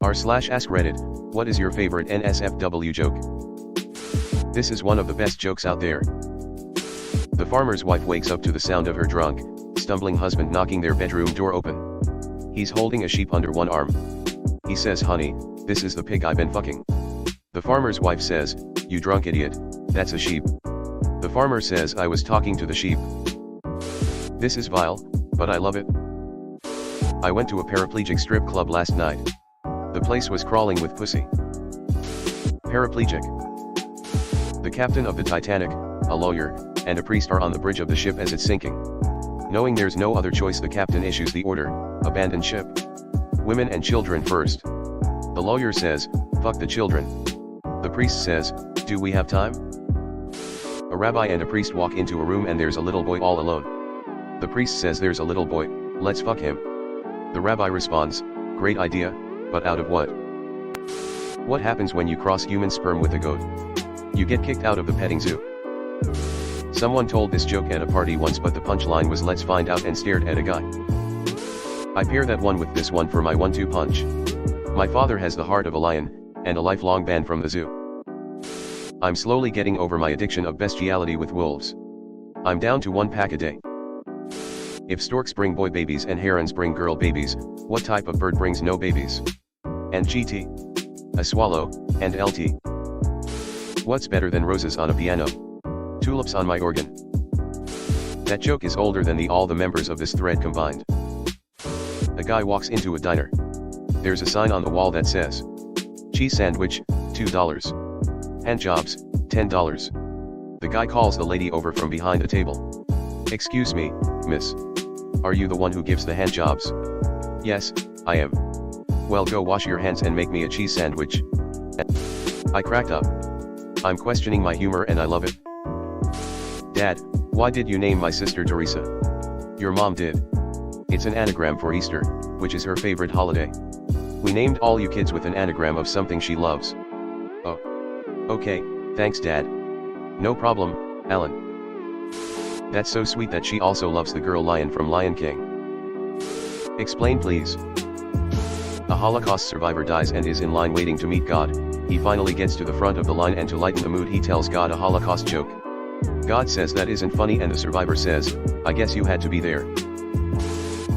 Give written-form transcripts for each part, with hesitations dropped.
r/AskReddit, what is your favorite NSFW joke? This is one of the best jokes out there. The farmer's wife wakes up to the sound of her drunk, stumbling husband knocking their bedroom door open. He's holding a sheep under one arm. He says, "Honey, this is the pig I've been fucking." The farmer's wife says, "You drunk idiot, that's a sheep." The farmer says, "I was talking to the sheep." This is vile, but I love it. I went to a paraplegic strip club last night. The place was crawling with pussy. Paraplegic. The captain of the Titanic, a lawyer, and a priest are on the bridge of the ship as it's sinking. Knowing there's no other choice, the captain issues the order, abandon ship. Women and children first. The lawyer says, "Fuck the children." The priest says, "Do we have time?" A rabbi and a priest walk into a room and there's a little boy all alone. The priest says, "There's a little boy, let's fuck him." The rabbi responds, "Great idea, but out of what? What happens when you cross human sperm with a goat? You get kicked out of the petting zoo." Someone told this joke at a party once, but the punchline was "let's find out," and stared at a guy. I pair that one with this one for my 1-2 punch. My father has the heart of a lion, and a lifelong ban from the zoo. I'm slowly getting over my addiction of bestiality with wolves. I'm down to 1 pack a day. If storks bring boy babies and herons bring girl babies, what type of bird brings no babies? And GT. A swallow, and LT. What's better than roses on a piano? Tulips on my organ. That joke is older than all the members of this thread combined. A guy walks into a diner. There's a sign on the wall that says, "Cheese sandwich, $2. Hand jobs, $10. The guy calls the lady over from behind the table. "Excuse me, miss. Are you the one who gives the hand jobs?" "Yes, I am." "Well, go wash your hands and make me a cheese sandwich." I cracked up. I'm questioning my humor and I love it. "Dad, why did you name my sister Teresa?" "Your mom did. It's an anagram for Easter, which is her favorite holiday. We named all you kids with an anagram of something she loves." "Oh. Okay, thanks Dad." "No problem, Alan." "That's so sweet that she also loves the girl lion from Lion King." "Explain please." A Holocaust survivor dies and is in line waiting to meet God. He finally gets to the front of the line and to lighten the mood he tells God a Holocaust joke. God says that isn't funny and the survivor says, "I guess you had to be there."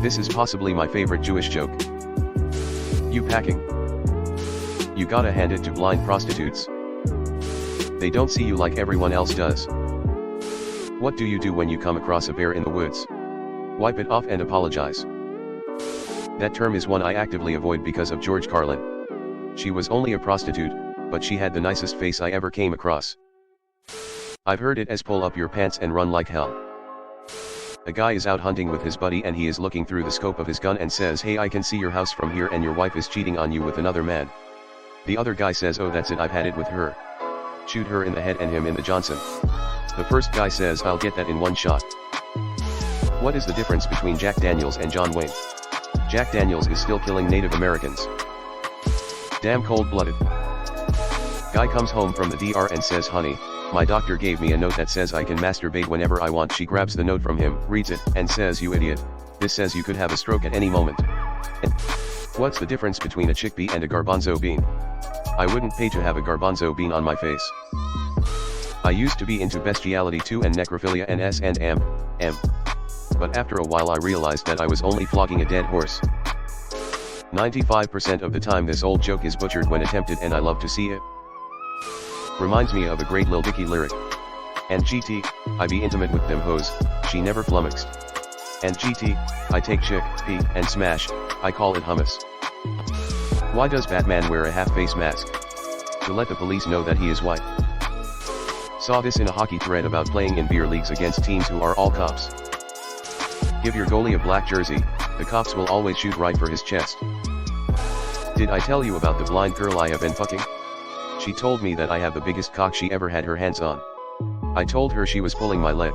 This is possibly my favorite Jewish joke. You packing? You gotta hand it to blind prostitutes. They don't see you like everyone else does. What do you do when you come across a bear in the woods? Wipe it off and apologize. That term is one I actively avoid because of George Carlin. She was only a prostitute, but she had the nicest face I ever came across. I've heard it as pull up your pants and run like hell. A guy is out hunting with his buddy and he is looking through the scope of his gun and says, "Hey, I can see your house from here and your wife is cheating on you with another man." The other guy says, "Oh, that's it, I've had it with her. Shoot her in the head and him in the Johnson." The first guy says, "I'll get that in one shot." What is the difference between Jack Daniels and John Wayne? Jack Daniels is still killing Native Americans. Damn cold-blooded. Guy comes home from the DR and says, "Honey, my doctor gave me a note that says I can masturbate whenever I want." She grabs the note from him, reads it, and says, "You idiot, this says you could have a stroke at any moment." What's the difference between a chickpea and a garbanzo bean? I wouldn't pay to have a garbanzo bean on my face. I used to be into bestiality too and necrophilia and S&M. But after a while I realized that I was only flogging a dead horse. 95% of the time this old joke is butchered when attempted and I love to see it. Reminds me of a great Lil Dicky lyric. And GT, I be intimate with them hoes, she never flummoxed. And GT, I take chick, pee, and smash, I call it hummus. Why does Batman wear a half-face mask? To let the police know that he is white. Saw this in a hockey thread about playing in beer leagues against teams who are all cops. Give your goalie a black jersey, the cops will always shoot right for his chest. Did I tell you about the blind girl I have been fucking? She told me that I have the biggest cock she ever had her hands on. I told her she was pulling my leg.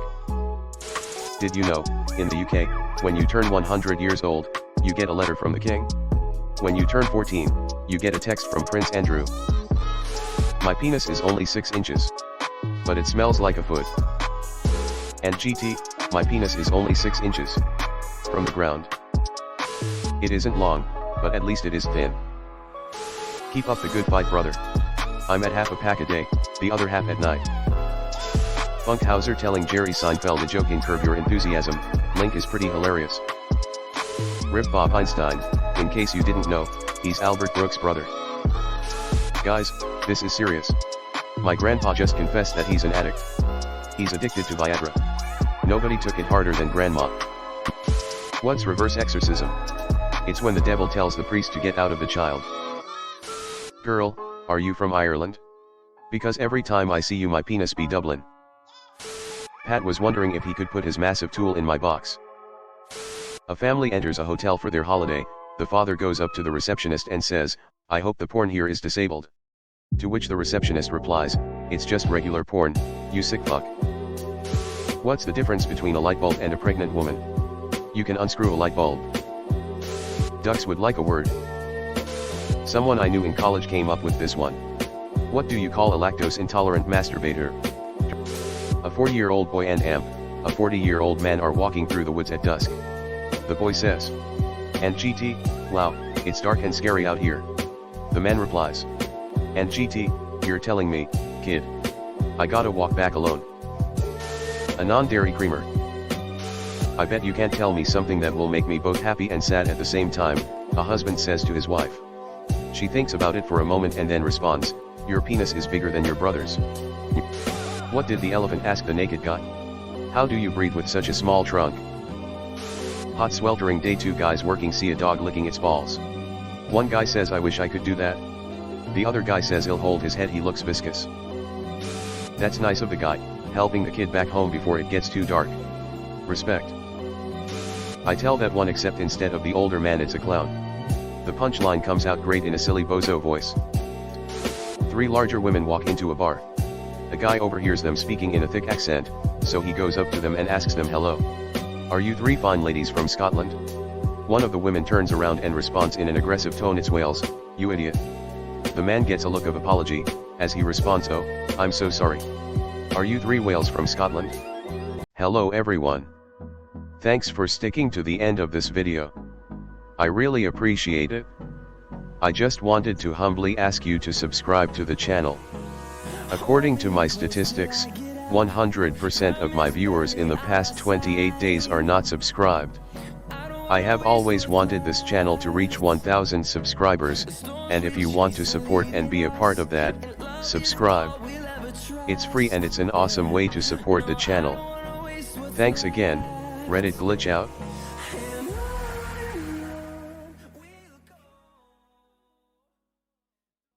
Did you know, in the UK, when you turn 100 years old, you get a letter from the king? When you turn 14, you get a text from Prince Andrew. My penis is only 6 inches. But it smells like a foot. And GT, my penis is only 6 inches. From the ground. It isn't long, but at least it is thin. Keep up the good fight, brother. I'm at half a pack a day, the other half at night. Funkhauser telling Jerry Seinfeld a joke in Curb Your Enthusiasm, link is pretty hilarious. Rip Bob Einstein, in case you didn't know, he's Albert Brooks' brother. Guys, this is serious. My grandpa just confessed that he's an addict. He's addicted to Viagra. Nobody took it harder than grandma. What's reverse exorcism? It's when the devil tells the priest to get out of the child. Girl, are you from Ireland? Because every time I see you my penis be Dublin. Pat was wondering if he could put his massive tool in my box. A family enters a hotel for their holiday, the father goes up to the receptionist and says, "I hope the porn here is disabled." To which the receptionist replies, "It's just regular porn, you sick fuck." What's the difference between a light bulb and a pregnant woman? You can unscrew a light bulb. Ducks would like a word. Someone I knew in college came up with this one. What do you call a lactose-intolerant masturbator? A 40-year-old boy and a 40-year-old man are walking through the woods at dusk. The boy says, "And GT, wow, it's dark and scary out here." The man replies, "And GT, you're telling me, kid. I gotta walk back alone." A non-dairy creamer. "I bet you can't tell me something that will make me both happy and sad at the same time," a husband says to his wife. She thinks about it for a moment and then responds, "Your penis is bigger than your brother's." What did the elephant ask the naked guy? "How do you breathe with such a small trunk?" Hot sweltering day, 2 guys working see a dog licking its balls. One guy says, "I wish I could do that." The other guy says he'll hold his head, he looks viscous. That's nice of the guy, helping the kid back home before it gets too dark. Respect. I tell that one, except instead of the older man it's a clown. The punchline comes out great in a silly bozo voice. 3 larger women walk into a bar. A guy overhears them speaking in a thick accent, so he goes up to them and asks them, "Hello. Are you 3 fine ladies from Scotland?" One of the women turns around and responds in an aggressive tone, "It's Wales, you idiot." The man gets a look of apology, as he responds, "Oh, I'm so sorry. Are you 3 whales from Scotland?" Hello everyone. Thanks for sticking to the end of this video. I really appreciate it. I just wanted to humbly ask you to subscribe to the channel. According to my statistics, 100% of my viewers in the past 28 days are not subscribed. I have always wanted this channel to reach 1000 subscribers, and if you want to support and be a part of that, subscribe. It's free and it's an awesome way to support the channel. Thanks again. Reddit glitch out.